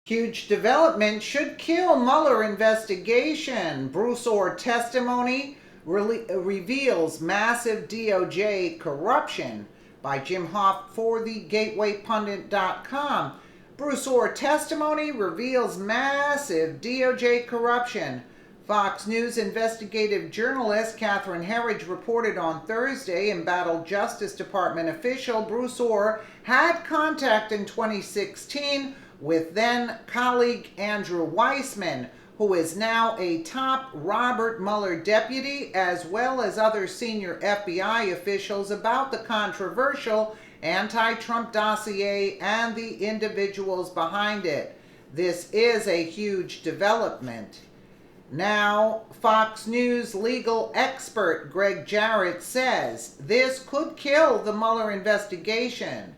Huge development should kill Mueller investigation. Bruce Orr testimony reveals massive DOJ corruption. By Jim Hoff for the GatewayPundit.com. Bruce Orr testimony reveals massive DOJ corruption. Fox News investigative journalist Catherine Herridge reported on Thursday embattled Justice Department official Bruce Orr had contact in 2016 with then-colleague Andrew Weissman, who is now a top Robert Mueller deputy, as well as other senior FBI officials, about the controversial anti-Trump dossier and the individuals behind it. This is a huge development. Now, Fox News legal expert Greg Jarrett says this could kill the Mueller investigation.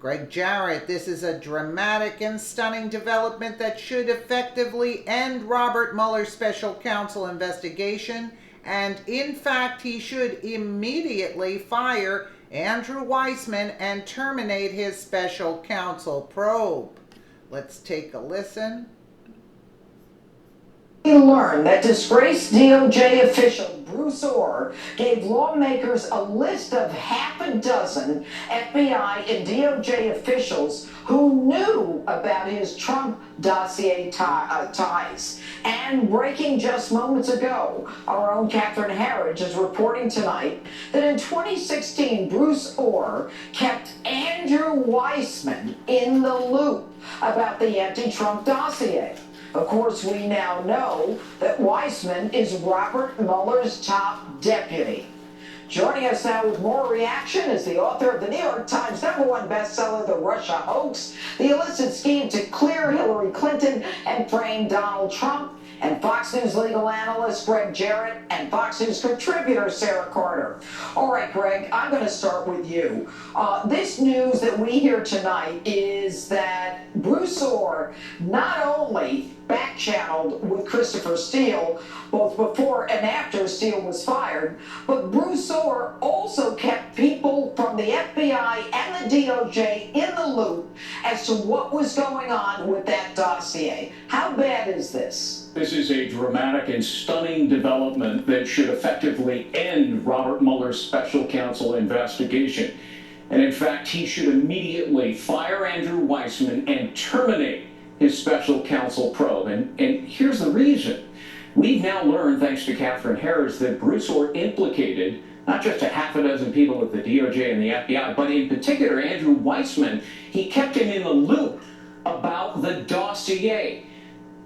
Greg Jarrett, this is a dramatic and stunning development that should effectively end Robert Mueller's special counsel investigation, and in fact, he should immediately fire Andrew Weissman and terminate his special counsel probe. Let's take a listen. We learned that disgraced DOJ official Bruce Orr gave lawmakers a list of half a dozen FBI and DOJ officials who knew about his Trump dossier ties. And breaking just moments ago, our own Catherine Herridge is reporting tonight that in 2016, Bruce Orr kept Andrew Weissman in the loop about the anti-Trump dossier. Of course, we now know that Weissman is Robert Mueller's top deputy. Joining us now with more reaction is the author of the New York Times #1 bestseller, The Russia Hoax, the illicit scheme to clear Hillary Clinton and frame Donald Trump, and Fox News legal analyst Greg Jarrett, and Fox News contributor Sarah Carter. All right, Greg, I'm going to start with you. This news that we hear tonight is that Bruce Orr not only back-channeled with Christopher Steele, both before and after Steele was fired, but Bruce Orr also kept people from the FBI and the DOJ in the loop as to what was going on with that dossier. How bad is this? This is a dramatic and stunning development that should effectively end Robert Mueller's special counsel investigation. And in fact, he should immediately fire Andrew Weissman and terminate his special counsel probe. And here's the reason. We've now learned, thanks to Catherine Herridge, that Bruce Orr implicated not just a half a dozen people at the DOJ and the FBI, but in particular Andrew Weissman. He kept him in the loop about the dossier.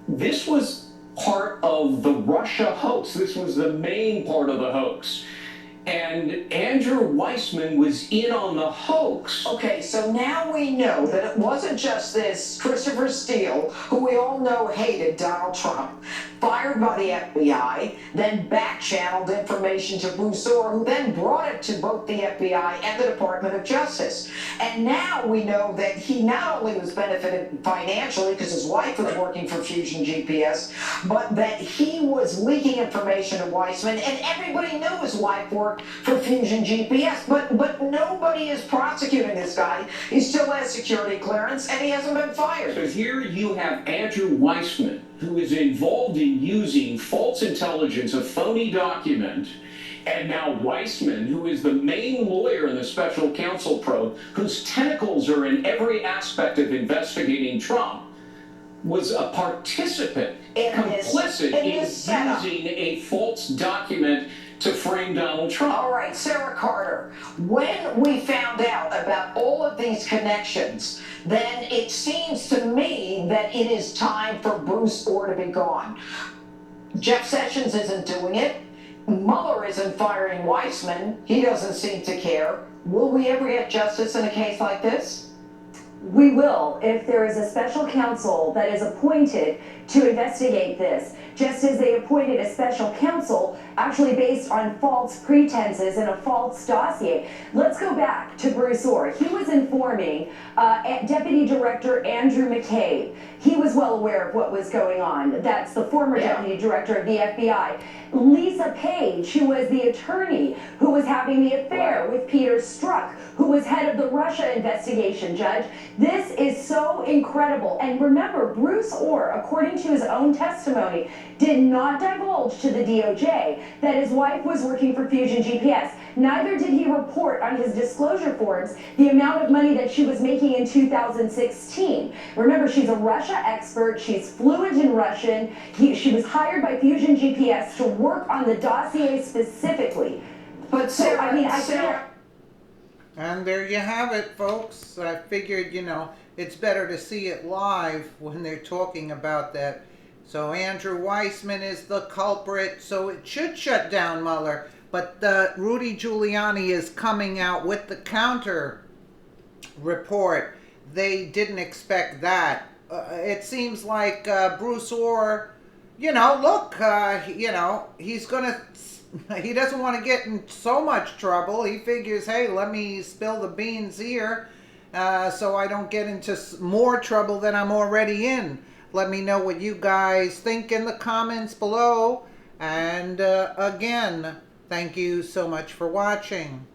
This was part of the Russia hoax. This was the main part of the hoax. And Andrew Weissman was in on the hoax. Okay, so now we know that it wasn't just this Christopher Steele, who we all know hated Donald Trump, fired by the FBI, then back-channeled information to Bruce Orr, who then brought it to both the FBI and the Department of Justice. And now we know that he not only was benefited financially because his wife was working for Fusion GPS, but that he was leaking information to Weissman, and everybody knew his wife worked for Fusion GPS, but nobody is prosecuting this guy. He still has security clearance, and he hasn't been fired. So here you have Andrew Weissman, who is involved in using false intelligence, a phony document, and now Weissman, who is the main lawyer in the special counsel probe, whose tentacles are in every aspect of investigating Trump, was a participant, complicit in using a false document to frame Donald Trump. All right, Sarah Carter, when we found out about all of these connections, then it seems to me that it is time for Bruce Orr to be gone. Jeff Sessions isn't doing it. Mueller isn't firing Weissman. He doesn't seem to care. Will we ever get justice in a case like this? We will, if there is a special counsel that is appointed to investigate this, just as they appointed a special counsel actually based on false pretenses and a false dossier. Let's go back to Bruce Orr. He was informing Deputy Director Andrew McCabe. he was well aware of what was going on. That's the former deputy director of the FBI. Lisa Page, who was the attorney who was having the affair with Peter Strzok, who was head of the Russia investigation, Judge. This is so incredible. And remember, Bruce Orr, according to his own testimony, did not divulge to the DOJ that his wife was working for Fusion GPS. Neither did he report on his disclosure forms the amount of money that she was making in 2016. Remember, she's a Russia expert. She's fluent in Russian. She was hired by Fusion GPS to work on the dossier specifically. But Sarah, I mean, I Sarah, can't. And there you have it, folks. I figured, it's better to see it live when they're talking about that. So Andrew Weissman is the culprit, so it should shut down Mueller. But Rudy Giuliani is coming out with the counter report. They didn't expect that. It seems like Bruce Orr, look, he's he doesn't want to get in so much trouble. He figures, hey, let me spill the beans here so I don't get into more trouble than I'm already in. Let me know what you guys think in the comments below. And again, thank you so much for watching.